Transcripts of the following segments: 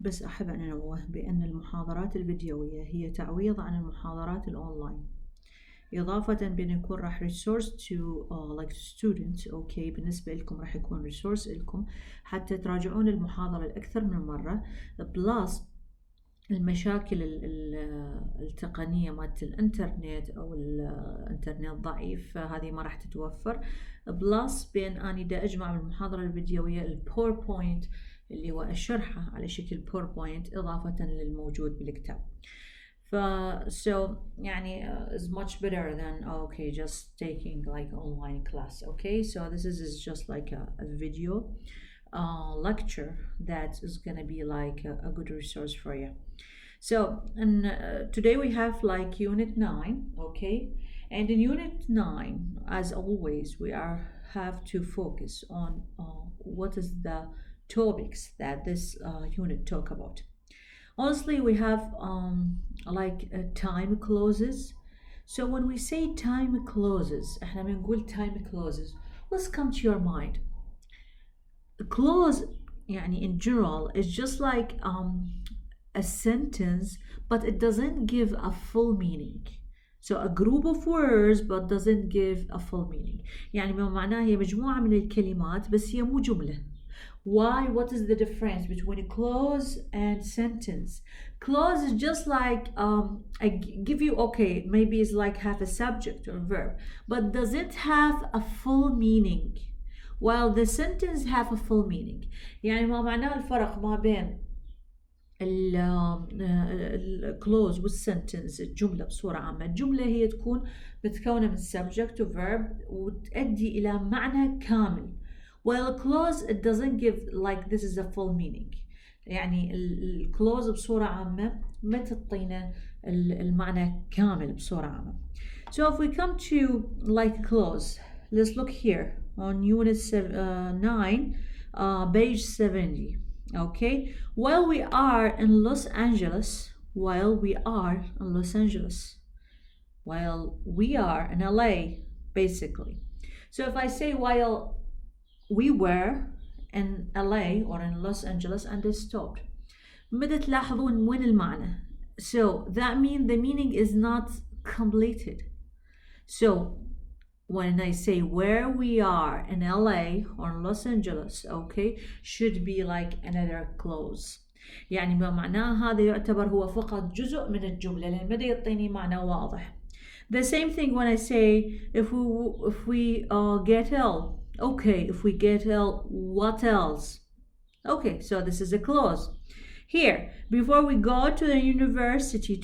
بس أحب أن أنوه بأن المحاضرات الفيديوية هي تعويض عن المحاضرات الأونلاين، إضافة بأن يكون راح resource to like students. أوكي، بالنسبة لكم راح يكون resource لكم حتى تراجعون المحاضرة الأكثر من مرة، بلس المشاكل التقنية مالت الانترنت أو الانترنت ضعيف هذه ما راح تتوفر، بلس بأن أنا دا أجمع من المحاضرة الفيديوية الباوربوينت اللي هو الشرحة على شكل باوربوينت إضافة للموجود بالكتاب. So يعني is much better than okay just taking like online class. Okay, so this is just like a video lecture that is gonna be like a good resource for you. So and today we have like unit 9. Okay, and in unit 9, as always, we have to focus on what is the topics that this unit talk about. Honestly, we have like time clauses. So when we say time clauses, احنا بنقول time clauses, what's come to your mind? A clause يعني in general is just like a sentence, but it doesn't give a full meaning. So a group of words but doesn't give a full meaning. يعني ما معناه هي مجموعة من الكلمات بس هي مو جملة. Why? What is the difference between a clause and sentence? Clause is just like I give you, okay, maybe it's like have a subject or verb, but does it have a full meaning? While the sentence have a full meaning. يعني ما معناه الفرق ما بين الكلوز والسنتنس الجملة بصورة عامة. الجملة هي تكون متكونة من subject و verb وتؤدي إلى معنى كامل. While a clause it doesn't give like this is a full meaning. يعني الكلوز بصورة عامة ما تعطينا المعنى كامل بصورة عامة. So if we come to like clause, let's look here on unit 9, page 70. Okay, while we are in Los Angeles, while we are in LA, basically. So if I say while we were in LA or in Los Angeles and they stopped, متى تلاحظون وين المعنى? So that means the meaning is not completed. So when I say where we are in LA or Los Angeles, okay, should be like another clause. يعني ما معناه هذا يعتبر هو فقط جزء من الجملة لأن بدأ يعطيني معنى واضح. The same thing when I say if we get ill. Okay, if we get ill, what else? Okay, so this is a clause. Here, before we go to the university,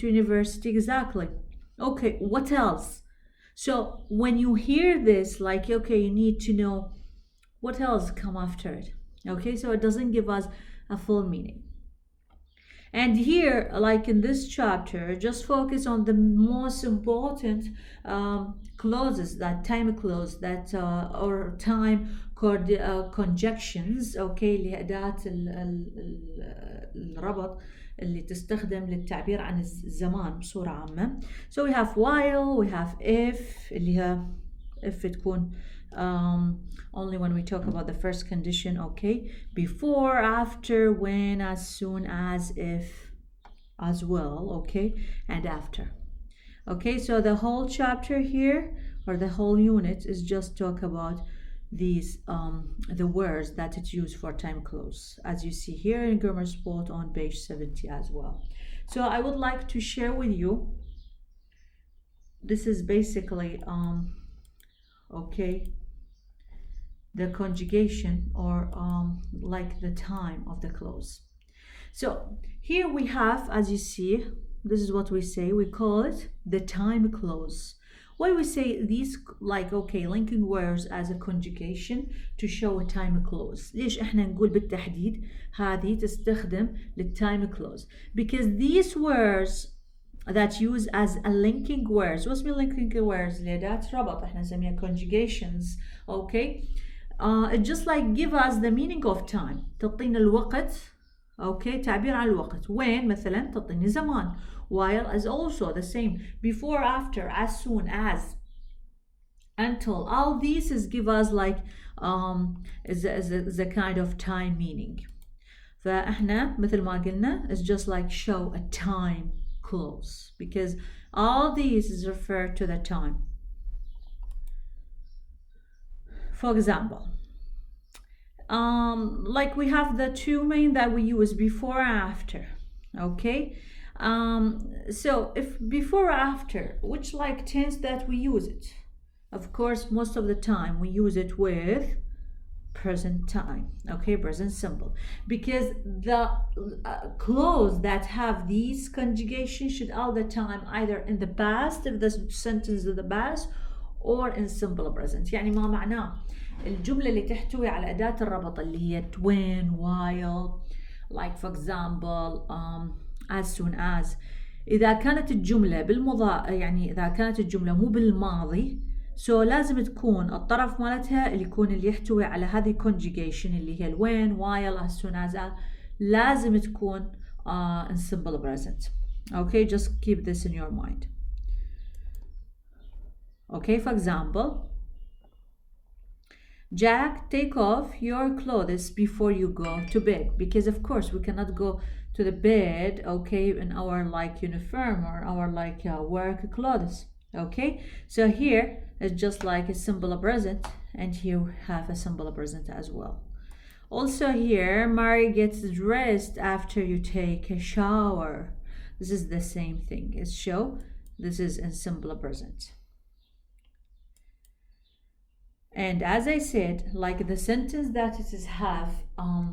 exactly. Okay, what else? So when you hear this, like, okay, you need to know what else come after it. Okay, so it doesn't give us a full meaning. And here, like in this chapter, just focus on the most important clauses, that time clause, that or time conjunctions, okay, اللي هي أداة الربط اللي تستخدم للتعبير عن الزمان بصورة عامة. So we have while, we have if, اللي هي if تكون only when we talk about the first condition, okay, before, after, when, as soon as, if, as well, okay, and after. Okay, so the whole chapter here or the whole unit is just talk about these the words that it's used for time clause, as you see here in grammar spot on page 70 as well. So I would like to share with you, this is basically okay, the conjugation or like the time of the clause. So here we have, as you see, this is what we say, we call it the time clause. Why we say these like okay linking words as a conjugation to show a time clause? ليش احنا نقول بالتحديد هذه تستخدم للtime clause? Because these words that use as a linking words, what's mean linking words? لأداة ربط احنا نسميها conjugations, okay? It just like give us the meaning of time. تعطينا الوقت, okay, تعبير عن الوقت. وين مثلا تعطيني زمان. While is also the same. Before, after, as soon as, until. All these is give us like is a kind of time meaning. فإحنا مثل ما قلنا it's just like show a time close because all these is referred to the time. For example, like we have the two main that we use before and after. Okay, so if before or after, which like tense that we use it? Of course, most of the time we use it with present time. Okay, present simple, because the clause that have these conjugations should all the time either in the past if the sentence is the past or in simple present. يعني ما معناه الجملة اللي تحتوي على أداة الربط اللي هي when, while, like for example as soon as. إذا كانت الجملة يعني إذا كانت الجملة مو بالماضي so لازم تكون الطرف مالتها اللي يكون اللي يحتوي على هذه conjugation اللي هي when, while, as soon as لازم تكون in simple present. Okay, just keep this in your mind. Okay, for example, Jack, take off your clothes before you go to bed, because of course we cannot go to the bed, okay, in our like uniform or our like work clothes. Okay, so here it's just like a simple present, and here we have a simple present as well. Also here, Mary gets dressed after you take a shower. This is the same thing. It's show. This is in simple present. And as I said, like the sentence that it is have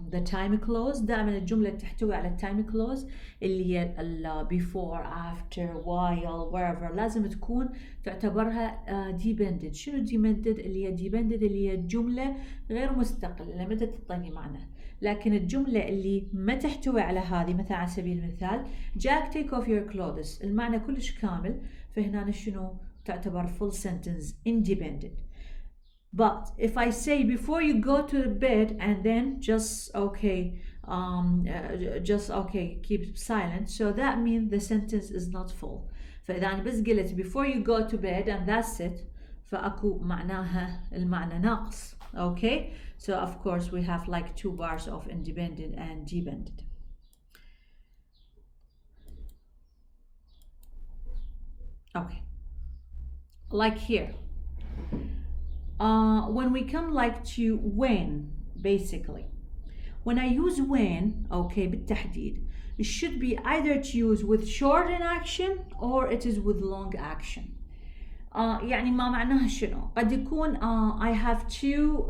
the time clause, دائما الجملة تحتوي على time clause اللي هي before, after, while, wherever لازم تكون تعتبرها dependent. شنو dependent؟ اللي هي dependent اللي هي الجملة غير مستقلة متى تعطيني معنى. لكن الجملة اللي ما تحتوي على هذه مثلا على سبيل المثال Jack take off your clothes المعنى كلش كامل، فهنا شنو تعتبر full sentence independent. But if I say before you go to bed and then just okay, keep silent, so that means the sentence is not full. فإذا أنا بس قلت before you go to bed and that's it, فأكو معناها المعنى ناقص. Okay, so of course we have like two bars of independent and dependent. Okay, like here. When we come like to when, basically, when I use when, okay, بالتحديد, it should be either to use with shortened action or it is with long action. يعني ما معناها شنو؟ قد يكون I have two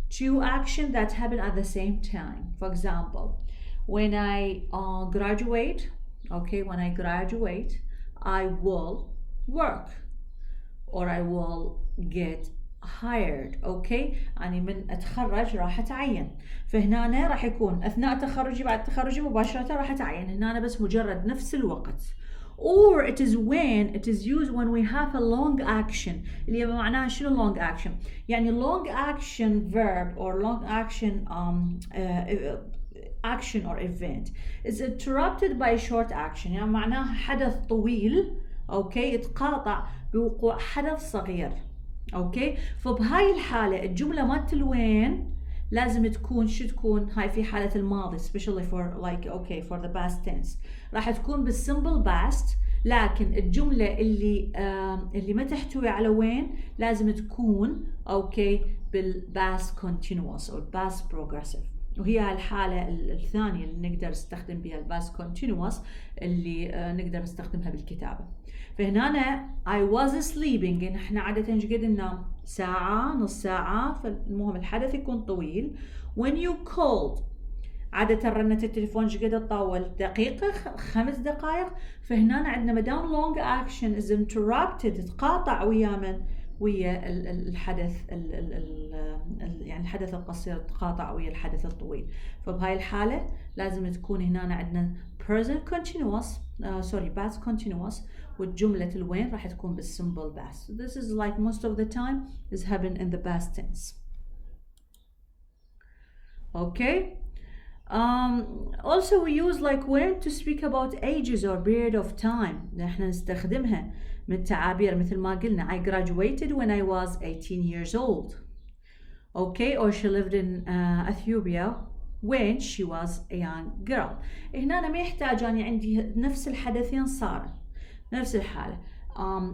two action that happen at the same time. For example, when I graduate, okay, when I graduate, I will work. Or I will get hired. okay, يعني من اتخرج راح اتعين، فهنا راح يكون اثناء تخرجي بعد تخرجي مباشرة راح اتعين، هنا بس مجرد نفس الوقت. Or it is when it is used when we have a long action. اللي معناها شنو long action؟ يعني long action verb or long action action or event is interrupted by a short action. يعني معناها حدث طويل اوكي يتقاطع بوقوع حدث صغير. اوكي، فبهاي الحالة الجملة مالت الوين لازم تكون شو تكون؟ هاي في حالة الماضي especially for like okay for the past tense راح تكون بالsimple past، لكن الجملة اللي ما تحتوي على وين لازم تكون اوكي بالpast continuous or past progressive، وهي الحالة الثانية اللي نقدر نستخدم بها الباست كونتينوس اللي نقدر نستخدمها بالكتابة. فهنا أنا I was sleeping، احنا عادة قد ننام ساعة نص ساعة، فالمهم الحدث يكون طويل. When you called عادة رنة التليفون قد تطول دقيقة 5 دقائق، فهنا عندنا مدام long action is interrupted تقاطع ويا من؟ ويا الحدث يعني الحدث القصير تقاطع ويا الحدث الطويل، فبهاي الحالة لازم تكون هنا عندنا present continuous past continuous، والجملة الوين راح تكون بالsimple past. This is like most of the time is happen in the past tense. Okay. Also we use like when to speak about ages or period of time. احنا نستخدمها من تعابير مثل ما قلنا I graduated when I was 18 years old. Okay, or she lived in Ethiopia when she was a young girl. هنا أنا ما يحتاج أني عندي نفس الحدثين صار نفس الحالة.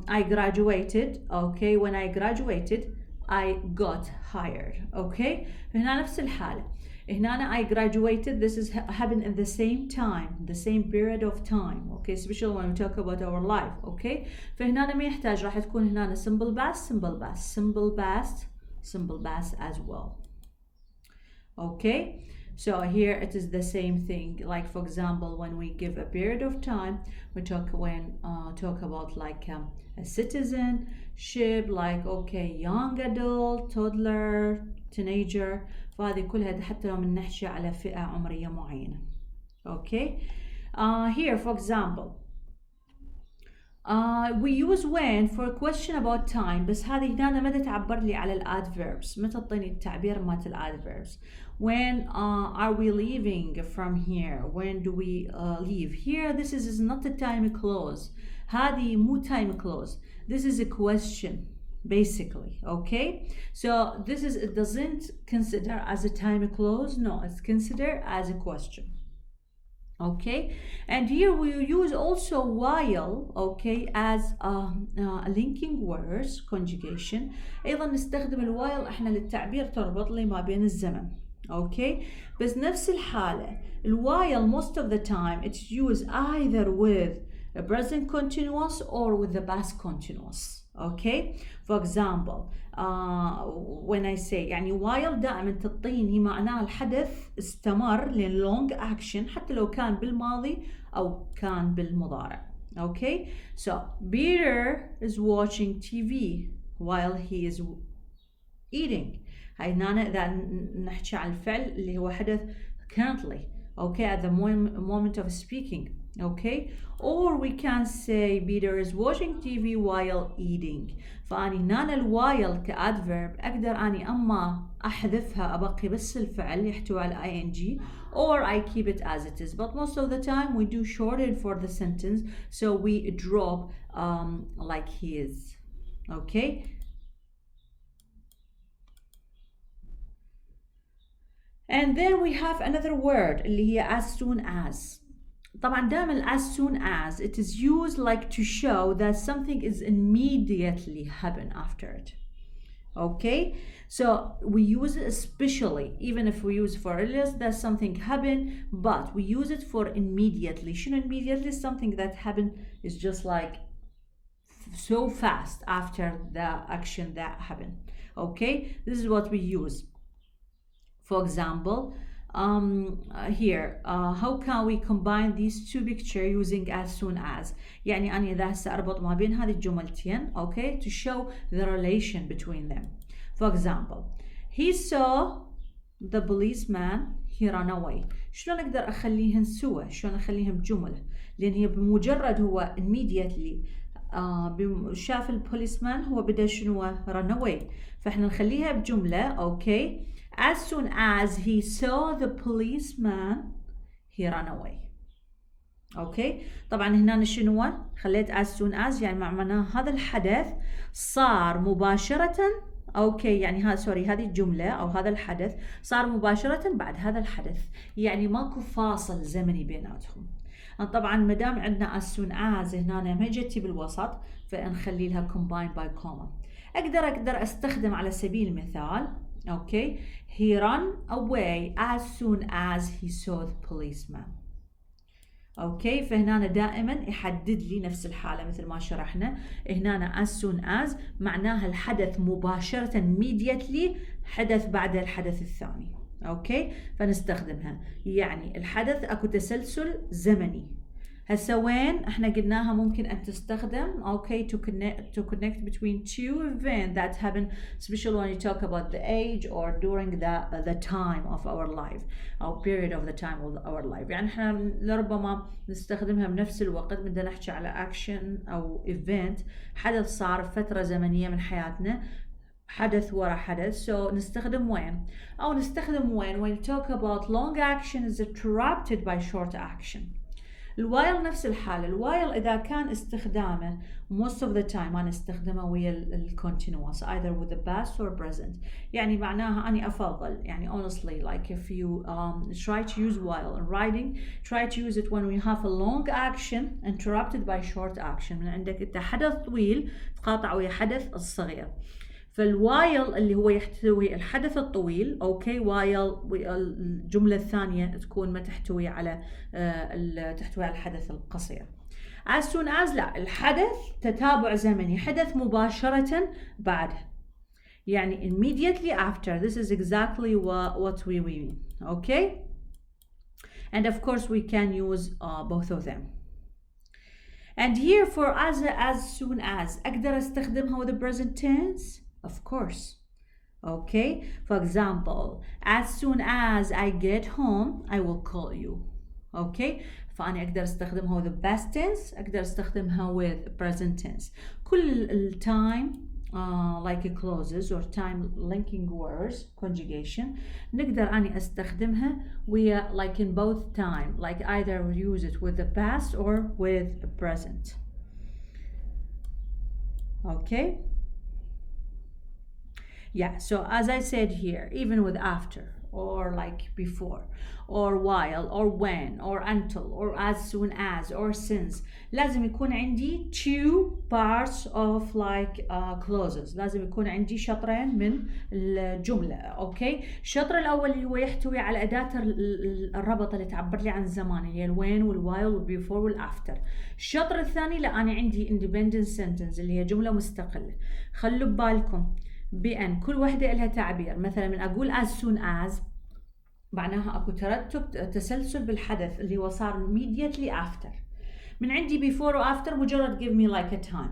I graduated. Okay, when I graduated I got hired. Okay, هنا نفس الحالة. هنا أنا I graduated, this is happened in the same time, the same period of time. Okay, especially when we talk about our life. Okay, فهنا أنا ما يحتاج راح تكون هنا simple past, simple past, simple past, simple past as well. Okay, so here it is the same thing. Like for example, when we give a period of time, we talk about like a citizenship, like okay, young adult, toddler, teenager. فهذه كلها حتى لو بنحكي على فئة عمرية معينة. Okay, here for example, we use when for a question about time. بس هذه هنا ما تعبر لي على الادverbs، ما تعطيني التعبير مالت الادverbs. When are we leaving from here? When do we leave? Here this is not a time clause. هذه مو time clause. This is a question basically. Okay, so this is, it doesn't consider as a time clause. No, it's considered as a question. Okay, and here we use also while, okay, as a linking words conjugation. ايضا نستخدم الوايل احنا للتعبير تربط لي ما بين الزمن. Okay, بس نفس الحالة الوايل most of the time it's used either with a present continuous or with the past continuous. Okay, for example, when I say يعني while دائما تعطيني معناها الحدث استمر لين long action حتى لو كان بالماضي أو كان بالمضارع. Okay, so Peter is watching TV while he is eating. هاي هنا إذا نحكي عن الفعل اللي هو حدث currently. Okay, at the moment of speaking. Okay, or we can say Peter is watching TV while eating. فأني هنا الوايل كadverb أقدر أني أما أحذفها أبقي بس الفعل يحتوي على ing, or I keep it as it is. But most of the time we do shorten for the sentence, so we drop like he is. Okay. And then we have another word اللي هي as soon as. طبعا دائما as soon as it is used like to show that something is immediately happen after it. Okay, so we use it especially even if we use for earlier that something happened, but we use it for immediately. شنو immediately? Something that happened is just like so fast after the action that happened. Okay, this is what we use. For example, here how can we combine these two pictures using as soon as. يعني أنا إذا هسه أربط ما بين هذه الجملتين okay to show the relation between them. For example, he saw the policeman, he ran away. شلون أقدر أخليهن سوا؟ شلون أخليهم جملة؟ لأن هي بمجرد هو immediately شاف البوليسمان هو بدأ شنو run away، فإحنا نخليها بجملة okay. As soon as he saw the policeman, he ran away. Okay. طبعا هنا شنو خليت as soon as يعني معناه هذا الحدث صار مباشرة. اوكي يعني هذه الجملة او هذا الحدث صار مباشرة بعد هذا الحدث، يعني ماكو فاصل زمني بيناتهم. طبعا ما دام عندنا as soon as هنا ما جتي بالوسط فنخلي لها combined by comma. اقدر استخدم على سبيل المثال okay he ran away as soon as he saw the policeman. اوكي فهنا دائما يحدد لي نفس الحالة مثل ما شرحنا هنا as soon as معناها الحدث مباشرة immediately حدث بعد الحدث الثاني. اوكي فنستخدمها يعني الحدث اكو تسلسل زمني. هسه وين احنا قلناها ممكن ان تستخدم okay to connect between two events that happen, especially when you talk about the age or during the time of our life or period of the time of our life. يعني احنا لربما نستخدمها بنفس الوقت بدنا نحكي على action او event حدث صار فترة زمنية من حياتنا، حدث ورا حدث. so نستخدم وين أو نستخدم when we talk about long action is interrupted by short action. الوايل نفس الحالة. الوايل إذا كان استخدامه most of the time أنا استخدمه ويا ال continuous either with the past or present. يعني معناها أني أفضل يعني honestly like if you try to use while in writing, try to use it when we have a long action interrupted by short action. من عندك أنت حدث طويل تقاطع ويا حدث الصغير. فالوايل اللي هو يحتوي الحدث الطويل اوكي، وايل الجملة الثانية تكون ما تحتوي على تحتوي على الحدث القصير. as soon as لا، الحدث تتابع زمني، حدث مباشرة بعده، يعني immediately after. This is exactly what we mean. Okay, and of course we can use both of them. And here for as soon as أقدر استخدمها with the present tense. Of course. Okay, for example, as soon as I get home I will call you. Okay, فأنا أقدر استخدمها with the past tense، أقدر استخدمها with present tense. كل time like clauses or time linking words conjugation نقدر أني استخدمها ويا like in both time, like either use it with the past or with the present. Okay. Yeah, so as I said here, even with after or like before or while or when or until or as soon as or since لازم يكون عندي two parts of like clauses. لازم يكون عندي شطرين من الجملة. اوكي، الشطر الأول اللي هو يحتوي على أداة الربط اللي تعبر لي عن الزمان اللي هي الوين والوايل والبيفور والافتر. الشطر الثاني لا، أنا عندي independent sentence اللي هي جملة مستقلة. خلوا ببالكم بأن كل واحدة لها تعبير. مثلا من أقول as soon as معناها أكو ترتب تسلسل بالحدث اللي هو صار immediately after. من عندي before و after مجرد give me like a time.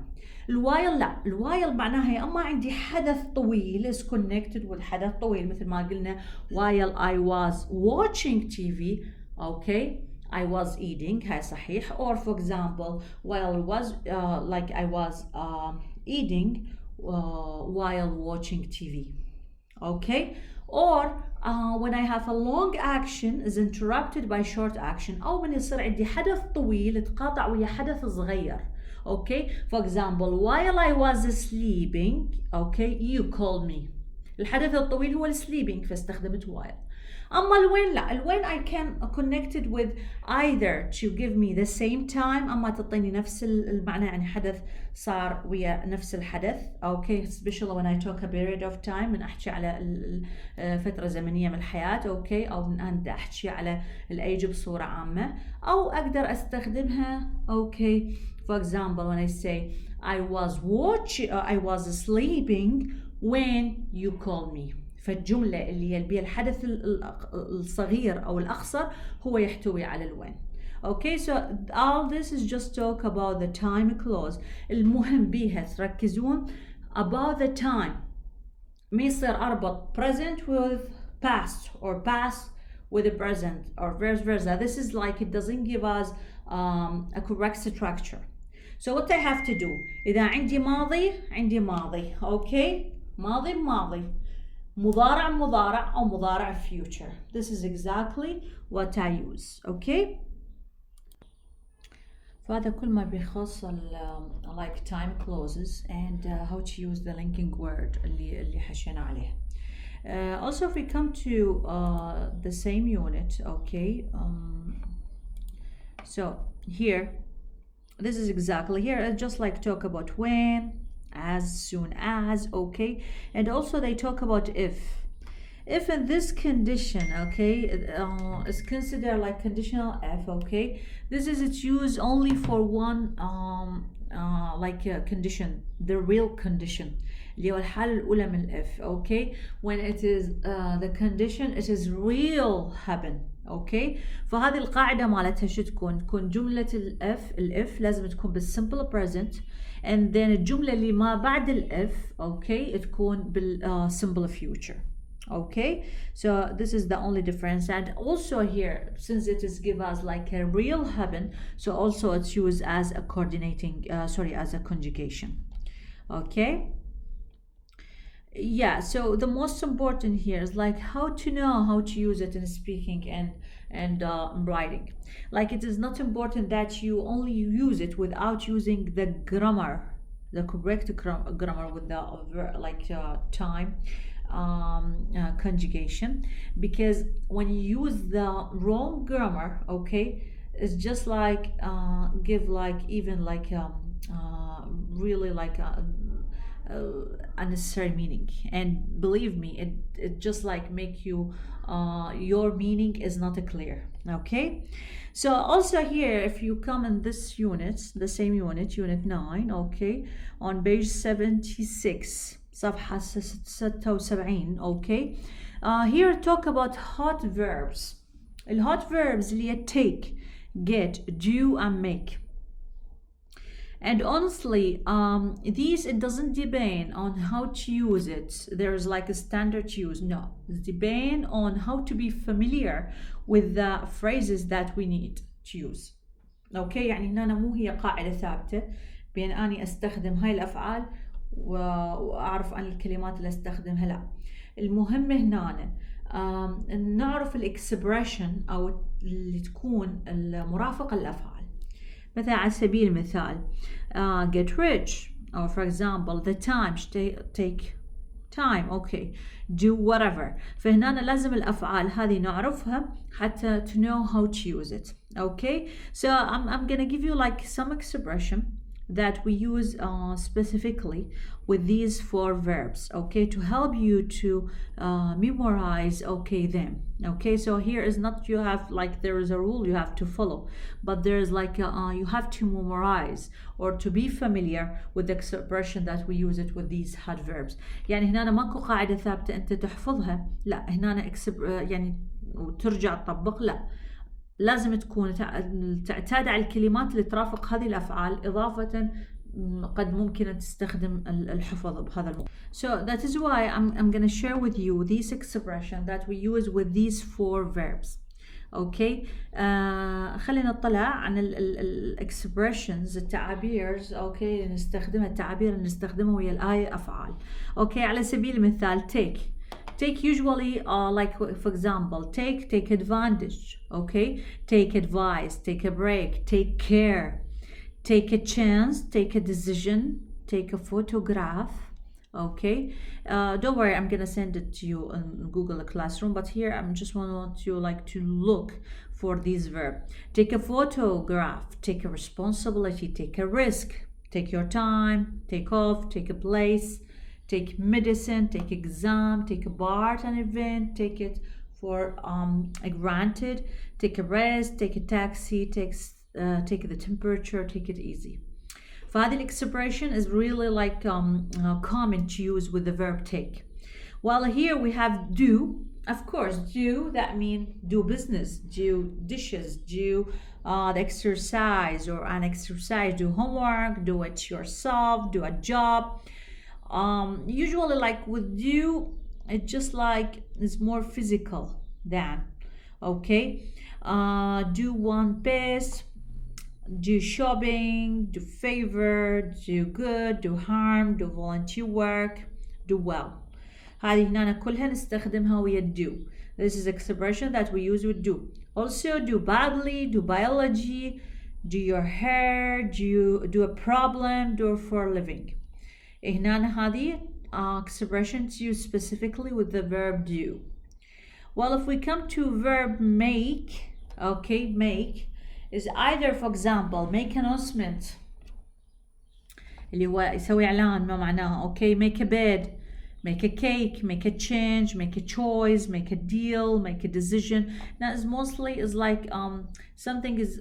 الوايل لا، الوايل معناها يا أما عندي حدث طويل is connected with حدث طويل مثل ما قلنا while I was watching TV. okay, I was eating، هاي صحيح. or for example while was like I was eating while watching TV. Okay, or when I have a long action is interrupted by short action، أو من يصير عندي حدث طويل تقاطع ويا حدث صغير. Okay, for example while I was sleeping okay you called me. الحدث الطويل هو sleeping فاستخدمت while. أما الوين لا، الوين I can connect it with either to give me the same time، أما تعطيني نفس المعنى يعني حدث صار ويا نفس الحدث. okay, especially when I talk a period of time من أحكي على فترة زمنية من الحياة. okay، أو من أن أحكي على الأيج بصورة عامة. أو أقدر أستخدمها okay for example when I say I was sleeping when you called me. فالجملة اللي هي بها الحدث الصغير أو الأقصر هو يحتوي على الوين. Okay, so all this is just talk about the time clause. المهم بيها تركزون about the time. ما يصير أربط present with past or past with the present or vice versa. This is like it doesn't give us a correct structure. So what I have to do إذا عندي ماضي عندي ماضي. Okay, ماضي ماضي، مضارع مضارع أو مضارع future. This is exactly what I use. Okay. فهذا كل ما بيخص like time clauses and how to use the linking word اللي حشينا عليه. Also if we come to the same unit. Okay. So here this is exactly here. I just like talk about when, as soon as. Okay, and also they talk about if in this condition. Okay, is considered like conditional if. Okay, this is it's used only for one like a condition, the real condition اللي هو الحالة الأولى من if. Okay, when it is the condition it is real happen. اوكي، فهذه القاعدة مالتها شو تكون جملة الإف لازم تكون بالsimple present and then الجملة اللي ما بعد الإف اوكي تكون بالsimple future. Okay, so this is the only difference. And also here since it is give us like a real happen, so also it's used as a coordinating as a conjugation. Okay, Yeah, so the most important here is like how to know how to use it in speaking and writing. Like it is not important that you only use it without using the grammar, the correct grammar with the time conjugation, because when you use the wrong grammar, okay, it's just like give like even like really like unnecessary meaning, and believe me, it just like make you your meaning is not clear. Okay, so also here if you come in this unit, the same unit, unit 9, okay, on page 76 صفحة 76. okay, here talk about hot verbs. الهot verbs اللي هي take, get, do and make. And honestly, these, it doesn't depend on how to use it. There's like a standard use. No, it depends on how to be familiar with the phrases that we need to use. Okay, يعني هنا مو هي قاعدة ثابتة بين أني أستخدم هاي الأفعال وأعرف عن الكلمات اللي أستخدمها. لا، المهم هنا نعرف الإكسبريشن أو اللي تكون المرافقة للأفعال. مثلا على سبيل المثال get rich, or for example the time, take time, okay, do whatever. فهنا لازم الأفعال هذه نعرفها حتى to know how to use it. Okay, so I'm gonna give you like some expression that we use specifically with these 4 verbs, okay, to help you to memorize, okay, them. Okay, so here is not you have like there is a rule you have to follow, but there is like you have to memorize or to be familiar with the expression that we use it with these hot verbs. يعني هنا ماكو قاعدة ثابتة أنت تحفظها، لا هنا يعني وترجع تطبق، لا، لازم تكون تعتاد على الكلمات اللي ترافق هذه الأفعال، إضافة قد ممكن تستخدم الحفظ بهذا الموضوع. So that is why I'm going to share with you this expression that we use with these 4 verbs. Okay, خلينا نطلع عن expressions، التعابير، okay، نستخدمها، التعابير اللي نستخدمها ويا الآية أفعال. Okay، على سبيل المثال take usually like for example take advantage, okay, take advice, take a break, take care, take a chance, take a decision, take a photograph. Okay, don't worry, I'm gonna send it to you in Google Classroom, but here I'm just want you like to look for this verb. Take a photograph, take a responsibility, take a risk, take your time, take off, take a place, take medicine, take exam, take a part an event, take it for granted, take a rest, take a taxi, take the temperature, take it easy. فهذه expression is really like common to use with the verb take. While here we have do, of course, do, that means do business, do dishes, do the exercise or an exercise, do homework, do it yourself, do a job. Usually like with do, it just like is more physical than, okay, do one best, do shopping, do favor, do good, do harm, do volunteer work, do well. هذه هنا كلها نستخدمها ويا do. This is expression that we use with do. Also do badly, do biology, do your hair, do a problem, do for a living. هنا هذه expressions used specifically with the verb do. Well, if we come to verb make, okay, make is either, for example, make announcement اللي هو يسوي إعلان، ما معناها okay, make a bed, make a cake, make a change, make a choice, make a deal, make a decision. Now is mostly is like something is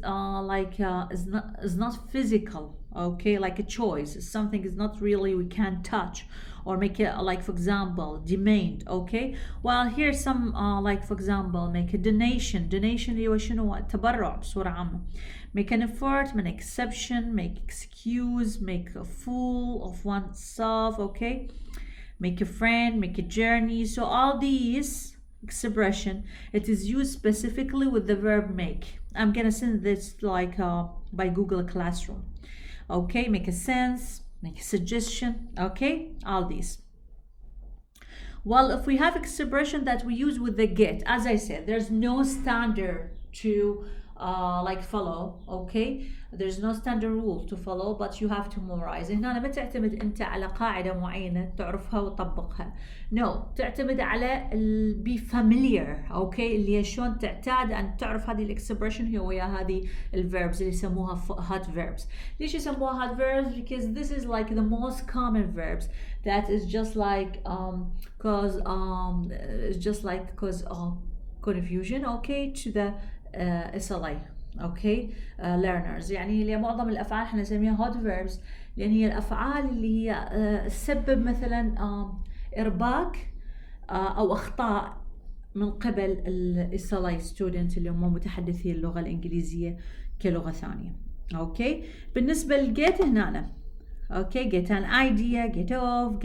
is not physical, okay, like a choice. Something is not really we can't touch, or make it like for example demand, okay. Well here's some like for example make a donation اللي هو شنو تبرع بصورة عامة. Make an effort, make exception, make excuse, make a fool of oneself, okay. Make a friend, make a journey. So all these expression, it is used specifically with the verb make. I'm gonna send this like by Google Classroom. Okay, make a sense, make a suggestion, okay, all these. Well, if we have expression that we use with the get, as I said, there's no standard to like follow. Okay, there's no standard rule to follow, but you have to memorize. هنا ما تعتمد انت على قاعدة معينة تعرفها وتطبقها. No, تعتمد على be familiar. Okay, اللي هي شلون تعتاد ان تعرف هذه الاكسبريشن هي ويا هذه الverbs اللي يسموها hot verbs. ليش يسموها hot verbs? Because this is like the most common verbs. That is just like it's just like cause confusion. Okay, to the SLA. اوكي learners. يعني اللي معظم الافعال احنا نسميها hot verbs لان هي الافعال اللي هي تسبب مثلا ارباك او اخطاء من قبل SLA student اللي هم متحدثي اللغه الانجليزيه كلغه ثانيه. اوكي بالنسبه للجيت هنا اوكي get an idea, get off,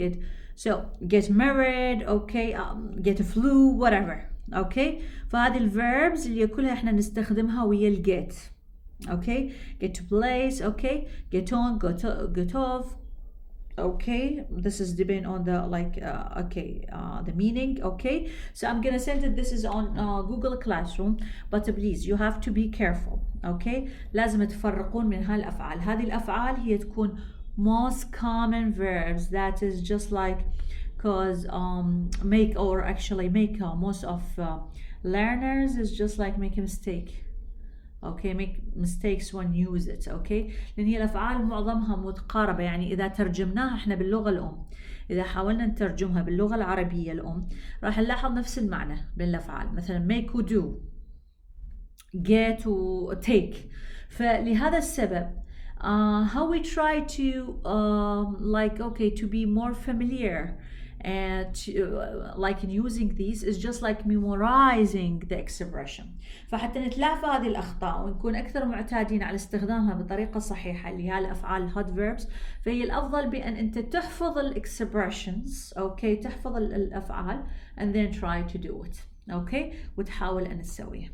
get married, okay, get a flu, whatever. اوكي فهذه الverbs اللي كلها احنا نستخدمها ويا الجيت. اوكي get to place, okay, get on, get off. Okay, this is depending on the like the meaning. Okay, so I'm gonna send it. This is on Google Classroom, but please you have to be careful. Okay, لازم تفرقون من هالافعال. هذه الافعال هي تكون most common verbs, that is just like cause most of learners is just like make a mistake. Okay, make mistakes when use it. Okay, لأن هي الأفعال معظمها متقاربة. يعني إذا ترجمناها إحنا باللغة الأم، إذا حاولنا نترجمها باللغة العربية الأم راح نلاحظ نفس المعنى بين الأفعال. مثلا make و do, get و take. فلهذا السبب how we try to to be more familiar and like in using these is just like memorizing the expression. فحتى نتلافى هذه الأخطاء ونكون أكثر معتادين على استخدامها بطريقة صحيحة اللي هي الأفعال hot verbs، فهي الأفضل بأن أنت تحفظ expressions. okay، تحفظ الأفعال and then try to do it. okay، وتحاول أن تسويها.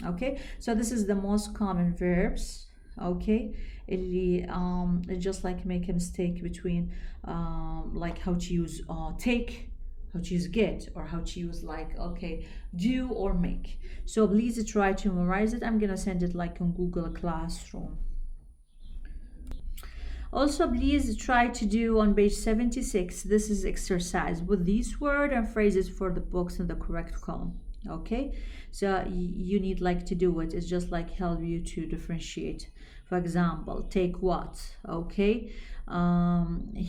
okay، so this is the most common verbs. okay، اللي just like make a mistake between like how to use take, how to use get, or how to use like okay do or make. So please try to memorize it. I'm gonna send it like on Google Classroom. Also please try to do on page 76, this is exercise with these words and phrases for the books in the correct column. okay, so you need like to do it. It's just like help you to differentiate. For example, take what? okay,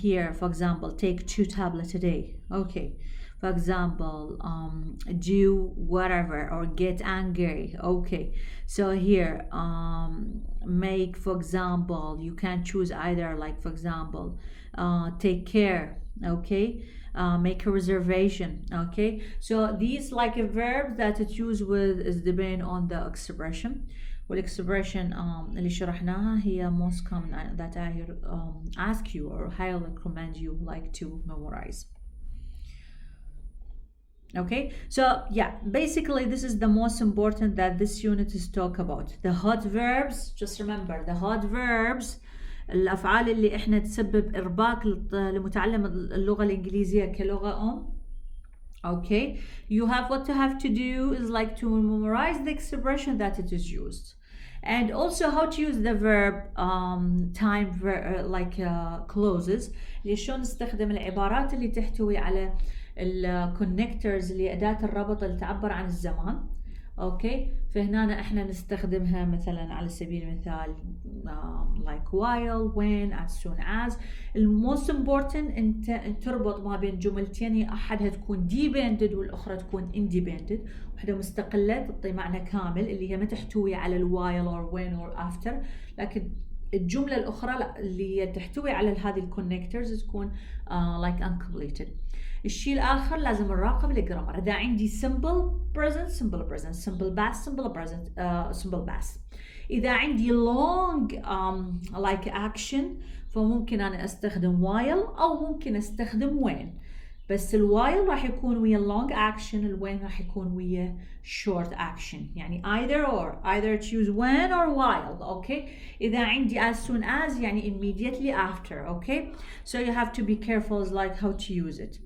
here for example take 2 tablets a day. okay, for example do whatever or get angry. okay, so here make, for example you can choose either, like for example take care. okay, make a reservation. okay, so these like a verb that it's used with is depending on the expression. والexpression اللي شرحناها هي most common that I ask you or highly recommend you like to memorize. okay, so yeah, basically this is the most important that this unit is talk about. The hot verbs, just remember the hot verbs الأفعال اللي إحنا تسبب إرباك لمتعلم اللغة الإنجليزية كلغة okay, you have what to have to do is like to memorize the expression that it is used, and also how to use the verb time clauses اللي شلون نستخدم العبارات اللي تحتوي على الكونكتورز اللي أداة الربط اللي تعبر عن الزمان. اوكي، فهنا احنا نستخدمها مثلا على سبيل المثال like while, when, as soon as. الموست important انت تربط ما بين جملتين احدها تكون dependent والاخرى تكون independent، واحدة مستقلة تعطي معنى كامل اللي هي ما تحتوي على while or when or after، لكن الجملة الأخرى لا اللي هي تحتوي على هذه الكونكتورز تكون like uncompleted. الشيء الآخر لازم نراقب الجرامر. إذا عندي simple present simple past simple present simple past. إذا عندي long like action فممكن أنا أستخدم while أو ممكن أستخدم when، بس الوايل راح يكون ويا long action، الوين راح يكون ويا short action، يعني either choose when or while. okay، إذا عندي as soon as يعني immediately after. okay، so you have to be careful like how to use it.